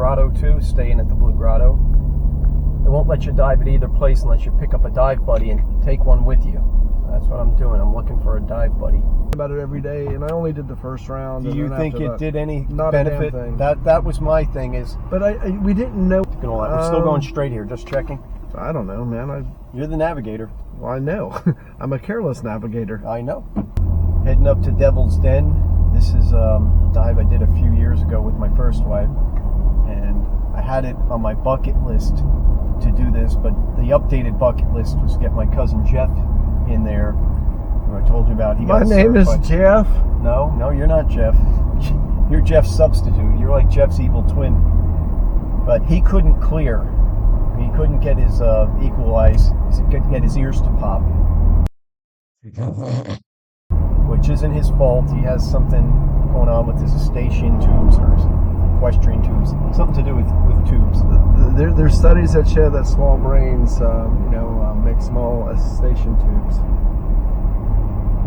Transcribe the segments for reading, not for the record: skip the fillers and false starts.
Grotto too, staying at the Blue Grotto. It won't let you dive at either place unless you pick up a dive buddy and take one with you. So that's what I'm doing. I'm looking for a dive buddy. About it every day, and I only did the first round. Do you think it did any not benefit? A damn thing. That was my thing. Is but we didn't know. We're still going straight here. Just checking. I don't know, man. You're the navigator. Well, I know. I'm a careless navigator. I know. Heading up to Devil's Den. This is a dive I did a few years ago with my first wife, and I had it on my bucket list to do this, but the updated bucket list was to get my cousin Jeff in there, who I told you about. He got my name is Jeff. No, you're not Jeff. You're Jeff's substitute. You're like Jeff's evil twin. But he couldn't clear. He couldn't get his equalize. He couldn't get his ears to pop. Which isn't his fault. He has something going on with his eustachian tubes or equestrian tubes. Something to do with tubes. There's studies that show that small brains, make small eustachian tubes.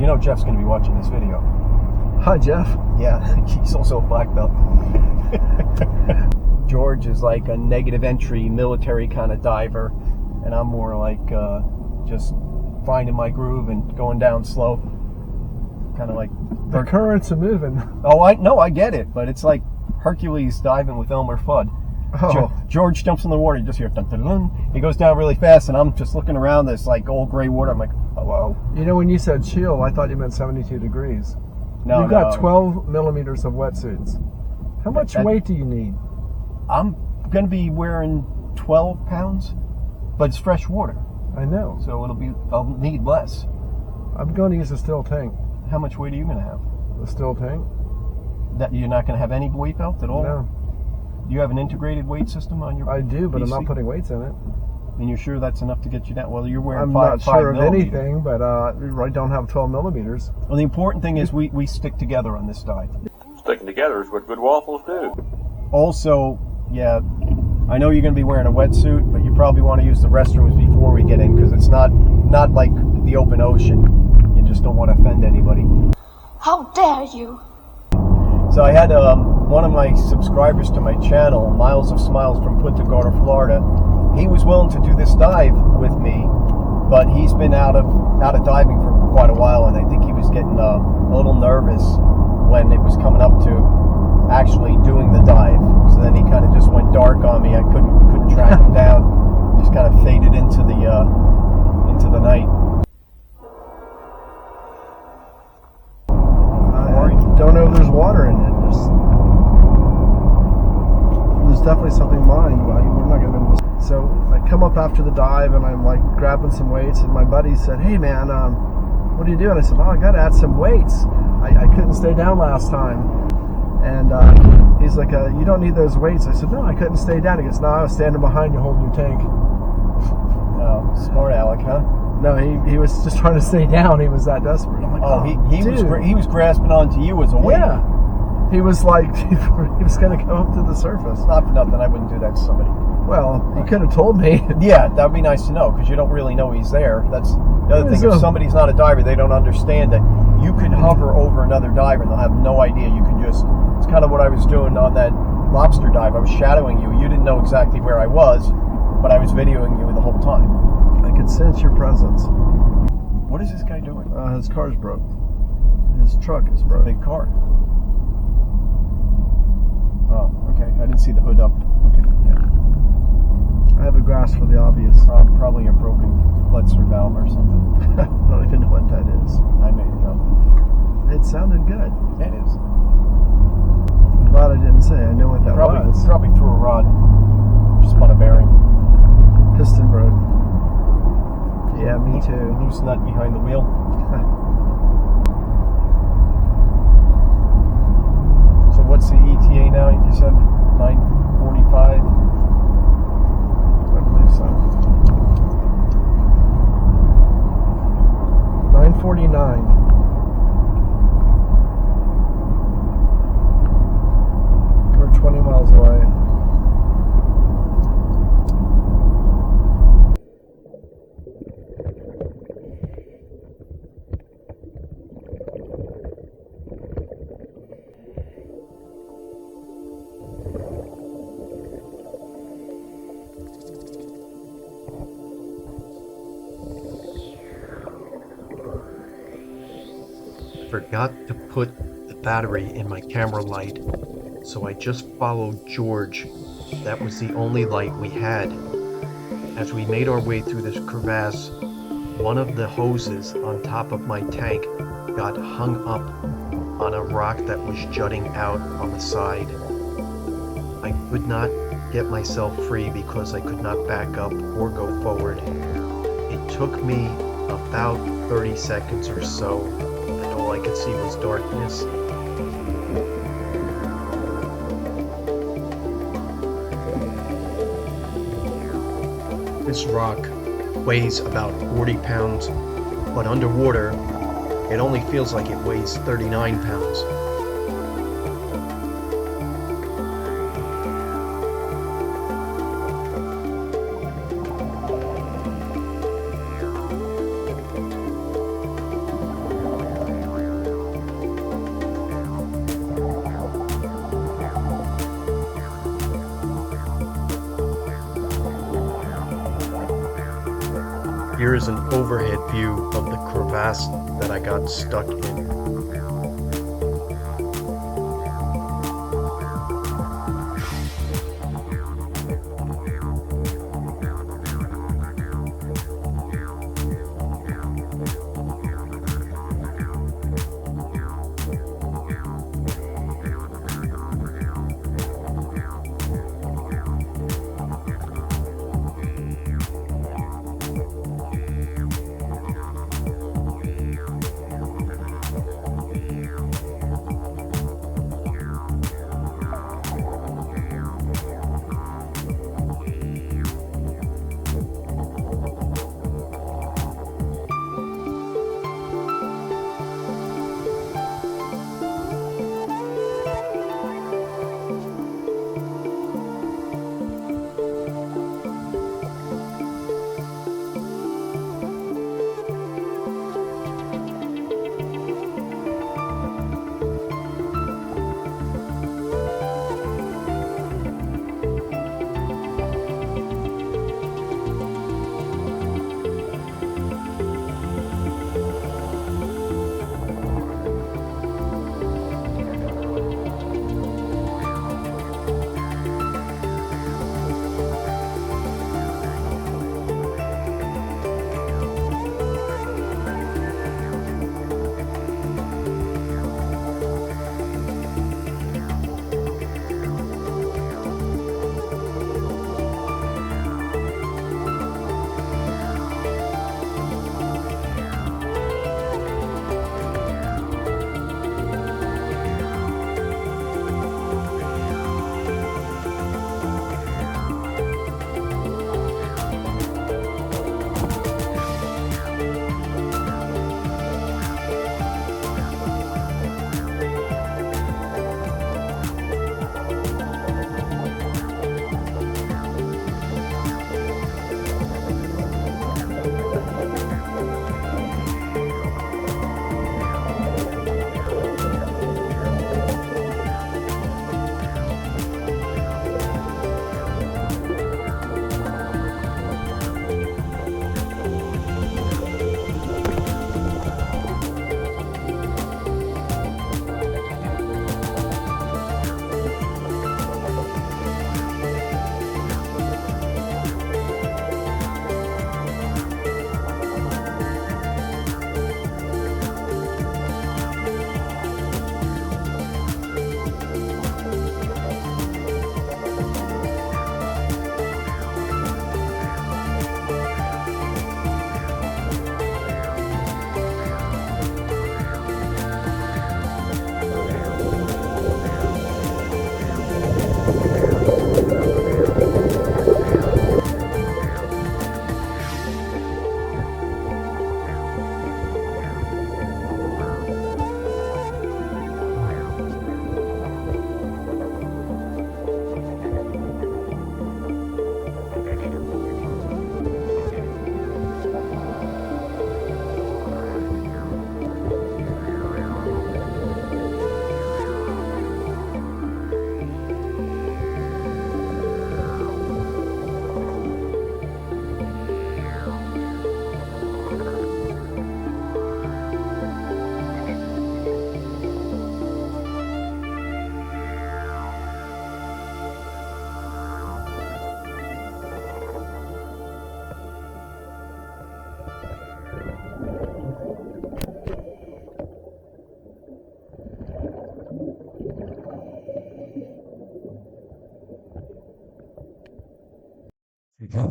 You know Jeff's going to be watching this video. Hi, Jeff. Yeah, he's also a black belt. George is like a negative entry military kind of diver, and I'm more like just finding my groove and going down slow. Kind of like the currents are moving. Oh, I get it, but it's like Hercules diving with Elmer Fudd. Oh. George jumps in the water, you just hear dun, dun, dun. He goes down really fast, and I'm just looking around this like old gray water. I'm like, hello. You know, when you said chill, I thought you meant 72 degrees. No, you've got 12 millimeters of wetsuits. How much weight do you need? I'm going to be wearing 12 pounds, but it's fresh water. I know. So I'll need less. I'm going to use a still tank. How much weight are you going to have? A still tank? That you're not going to have any weight belt at all? No. Do you have an integrated weight system on your I do, but PC? I'm not putting weights in it. And you're sure that's enough to get you down? Well, you're wearing I'm five not sure of millimeters. anything, but I don't have 12 millimeters. Well, the important thing is we stick together on this dive. Sticking together is what good waffles do. Also, yeah, I know you're going to be wearing a wetsuit, but you probably want to use the restrooms before we get in, because it's not like the open ocean. You just don't want to offend anybody. How dare you! So I had one of my subscribers to my channel, Miles of Smiles from Punta Gorda, Florida. He was willing to do this dive with me, but he's been out of diving for quite a while, and I think he was getting a little nervous when it was coming up to actually doing the dive. So then he kind of just went dark on me. I couldn't track him down. Just kind of faded into the night. I don't know if there's water in it. There's definitely something mine. We're not going to be able to. So I come up after the dive and I'm like grabbing some weights, and my buddy said, "Hey man, what are you doing?" I said, "Oh, I got to add some weights. I couldn't stay down last time." And he's like, "You don't need those weights." I said, "No, I couldn't stay down." He goes, "No, I was standing behind you holding your tank." Oh, smart Alec, huh? No, he was just trying to stay down. He was that desperate. I'm like, he was grasping onto you as a weight. Yeah. He was like, he was going to go up to the surface. Not for nothing, I wouldn't do that to somebody. Well, you could have told me. Yeah, that would be nice to know, because you don't really know he's there. That's the other thing. If somebody's not a diver, they don't understand that you could hover over another diver and they'll have no idea. You can just, it's kind of what I was doing on that lobster dive. I was shadowing you. You didn't know exactly where I was, but I was videoing you the whole time. I could sense your presence. What is this guy doing? His car's broke. His truck is broke. Big car. Oh, okay. I didn't see the hood up. Okay, yeah. I have a grasp for the obvious. Probably a broken Fletcher valve or something. I don't even know what that is. I made it up. It sounded good. It is. I'm glad I didn't say. I know what that was. Probably through a rod. Just spun a bearing. Piston broke. Yeah, me too. Loose nut behind the wheel. So what's the ETA now? You said 9:45? I believe so. 9:49. We're 20 miles away. forgot to put the battery in my camera light, so I just followed George. That was the only light we had. As we made our way through this crevasse, one of the hoses on top of my tank got hung up on a rock that was jutting out on the side. I could not get myself free because I could not back up or go forward. It took me about 30 seconds or so, and all I could see was darkness. This rock weighs about 40 pounds, but underwater, it only feels like it weighs 39 pounds. Here is an overhead view of the crevasse that I got stuck in.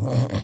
Bye.